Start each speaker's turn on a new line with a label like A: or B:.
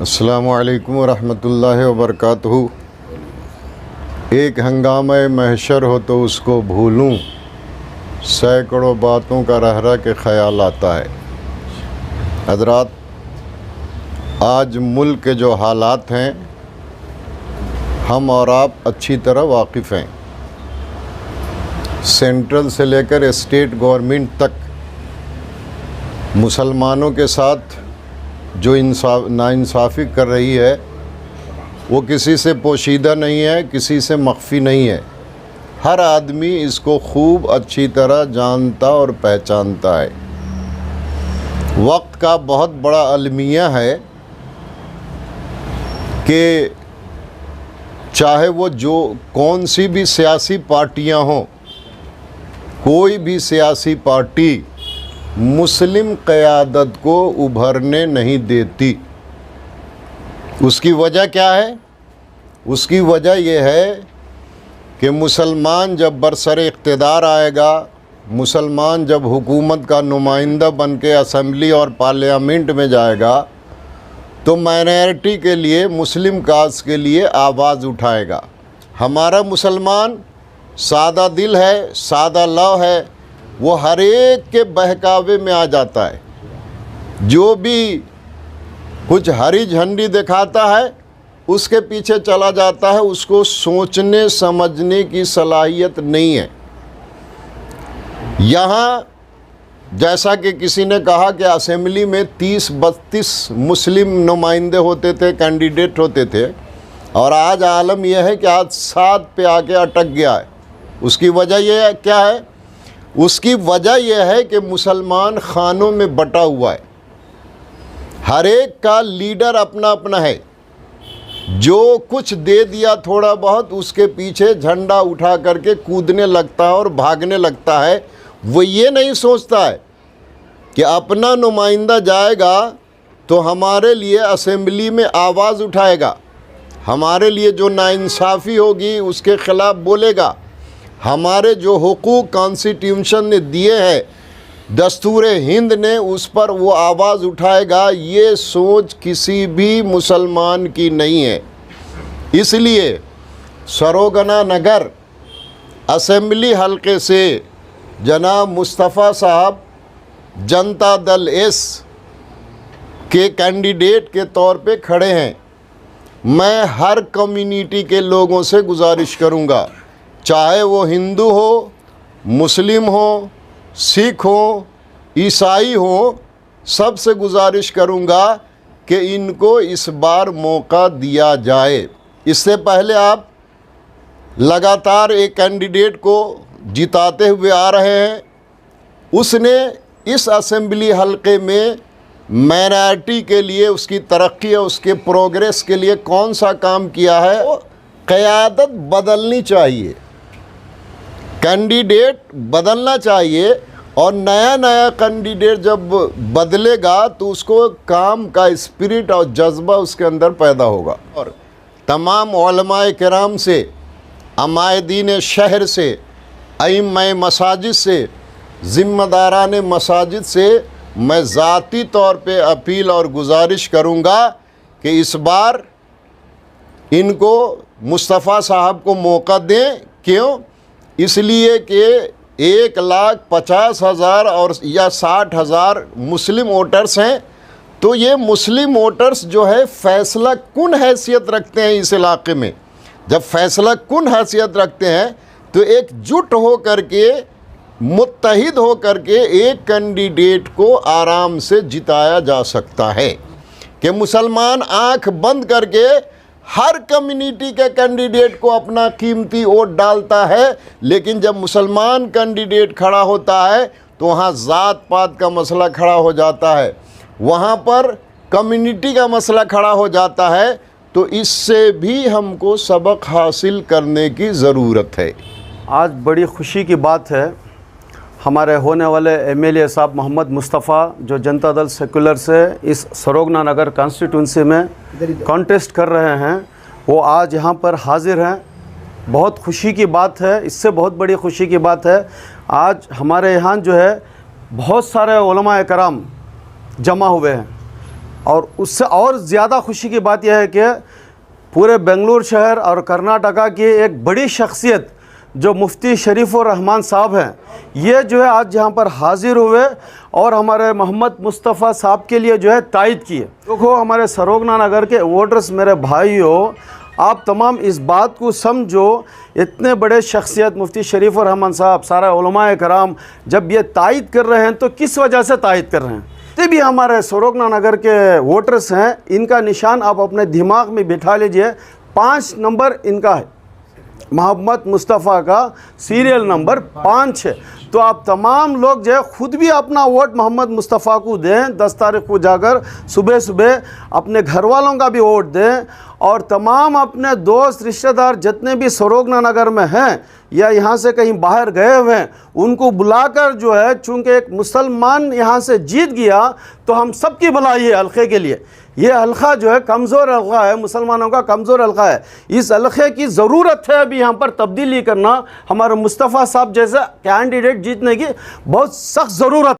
A: अस्सलामु अलैकुम वरहमतुल्लाहि वबरकातुहू। एक हंगामे महशर हो तो उसको भूलूं, सैकड़ों बातों का रह रह के ख़याल आता है। हज़रात, आज मुल्क के जो हालात हैं हम और आप अच्छी तरह वाकिफ़ हैं। सेंट्रल से लेकर स्टेट गवर्नमेंट तक मुसलमानों के साथ जो नाइंसाफ़ी कर रही है वो किसी से पोशीदा नहीं है, किसी से मख्फी नहीं है। हर आदमी इसको खूब अच्छी तरह जानता और पहचानता है। वक्त का बहुत बड़ा अलमिया है कि चाहे वो जो कौन सी भी सियासी पार्टियां हों, कोई भी सियासी पार्टी मुस्लिम क़यादत को उभरने नहीं देती। उसकी वजह क्या है? उसकी वजह यह है कि मुसलमान जब बरसर इक़्तिदार आएगा, मुसलमान जब हुकूमत का नुमाइंदा बन के असम्बली और पार्लियामेंट में जाएगा तो माइनॉरिटी के लिए, मुस्लिम कास्ट के लिए आवाज़ उठाएगा। हमारा मुसलमान सादा दिल है, सादा लव है, वो हर एक के बहकावे में आ जाता है। जो भी कुछ हरी झंडी दिखाता है उसके पीछे चला जाता है। उसको सोचने समझने की सलाहियत नहीं है। यहाँ जैसा कि किसी ने कहा कि असेंबली में 30-32 मुस्लिम नुमाइंदे होते थे, कैंडिडेट होते थे, और आज आलम यह है कि आज 7 पे आके अटक गया है। उसकी वजह यह क्या है? उसकी वजह यह है कि मुसलमान खानों में बटा हुआ है। हर एक का लीडर अपना अपना है। जो कुछ दे दिया थोड़ा बहुत, उसके पीछे झंडा उठा करके कूदने लगता है और भागने लगता है। वो ये नहीं सोचता है कि अपना नुमाइंदा जाएगा तो हमारे लिए असेंबली में आवाज़ उठाएगा, हमारे लिए जो नाइंसाफ़ी होगी उसके ख़िलाफ़ बोलेगा, हमारे जो हुकूक कॉन्स्टिट्यूशन ने दिए हैं, दस्तूर हिंद ने, उस पर वो आवाज़ उठाएगा। ये सोच किसी भी मुसलमान की नहीं है। इसलिए सरोगना नगर असेंबली हलके से जनाब मुस्तफ़ा साहब जनता दल एस के कैंडिडेट के तौर पे खड़े हैं। मैं हर कम्युनिटी के लोगों से गुजारिश करूँगा, चाहे वो हिंदू हो, मुस्लिम हो, सिख हो, ईसाई हो, सबसे गुजारिश करूँगा कि इनको इस बार मौका दिया जाए। इससे पहले आप लगातार एक कैंडिडेट को जिताते हुए आ रहे हैं। उसने इस असेंबली हलके में माइनॉरिटी के लिए, उसकी तरक्की और उसके प्रोग्रेस के लिए कौन सा काम किया है? क़यादत बदलनी चाहिए, कैंडिडेट बदलना चाहिए, और नया नया कैंडिडेट जब बदलेगा तो उसको काम का स्पिरिट और जज्बा उसके अंदर पैदा होगा। और तमाम उलमाए किराम से, अमायदीन शहर से, अइम्माए मसाजिद से, ज़िम्मेदारान मसाजिद से मैं ज़ाती तौर पे अपील और गुजारिश करूँगा कि इस बार इनको, मुस्तफ़ा साहब को मौका दें। क्यों? इसलिए कि 1,50,000 और या 60,000 मुस्लिम वोटर्स हैं। तो ये मुस्लिम वोटर्स जो है फ़ैसला कुन हैसियत रखते हैं इस इलाके में। जब फ़ैसला कुन हैसियत रखते हैं तो एकजुट हो करके, मुत्तहिद हो करके एक कैंडिडेट को आराम से जिताया जा सकता है। कि मुसलमान आँख बंद करके हर कम्युनिटी के कैंडिडेट को अपना कीमती वोट डालता है, लेकिन जब मुसलमान कैंडिडेट खड़ा होता है तो वहाँ ज़ात पात का मसला खड़ा हो जाता है, वहाँ पर कम्युनिटी का मसला खड़ा हो जाता है। तो इससे भी हमको सबक हासिल करने की ज़रूरत है।
B: आज बड़ी खुशी की बात है, हमारे होने वाले एमएलए साहब मोहम्मद मुस्तफ़ा, जो जनता दल सेकुलर से इस सरोगना नगर कॉन्स्टिट्यूंसी में कॉन्टेस्ट कर रहे हैं, वो आज यहाँ पर हाज़िर हैं। बहुत खुशी की बात है। इससे बहुत बड़ी खुशी की बात है, आज हमारे यहाँ जो है बहुत सारे उलमा कराम जमा हुए हैं और उससे और ज़्यादा खुशी की बात यह है कि पूरे बेंगलुरु शहर और कर्नाटका की एक बड़ी शख्सियत जो मुफ्ती शरीफुर रहमान साहब हैं, ये जो है आज यहाँ पर हाज़िर हुए और हमारे मोहम्मद मुस्तफ़ा साहब के लिए जो है तायद किए। देखो हमारे सरोगना नगर के वोटर्स, मेरे भाइयों, आप तमाम इस बात को समझो, इतने बड़े शख्सियत मुफ्ती शरीफुर रहमान साहब, सारा उलमाए कराम जब ये तायद कर रहे हैं तो किस वजह से तायद कर रहे हैं? जितने भी हमारे सरोगना नगर के वोटर्स हैं, इनका निशान आप अपने दिमाग में बिठा लीजिए। 5 नंबर इनका है, मोहम्मद मुस्तफ़ा का सीरियल नंबर 5 है। तो आप तमाम लोग जो है खुद भी अपना वोट मोहम्मद मुस्तफ़ा को दें। 10 तारीख को जाकर सुबह सुबह अपने घर वालों का भी वोट दें और तमाम अपने दोस्त रिश्तेदार जितने भी सरोगना नगर में हैं या यहाँ से कहीं बाहर गए हुए हैं, उनको बुलाकर जो है, चूँकि एक मुसलमान यहाँ से जीत गया तो हम सबकी भलाई है हल्के के लिए। ये हल्का जो है कमज़ोर हल्का है, मुसलमानों का कमज़ोर हल्का है। इस हल्के की ज़रूरत है अभी यहाँ पर तब्दीली करना। हमारे मुस्तफ़ा साहब जैसा कैंडिडेट जीतने की बहुत सख्त ज़रूरत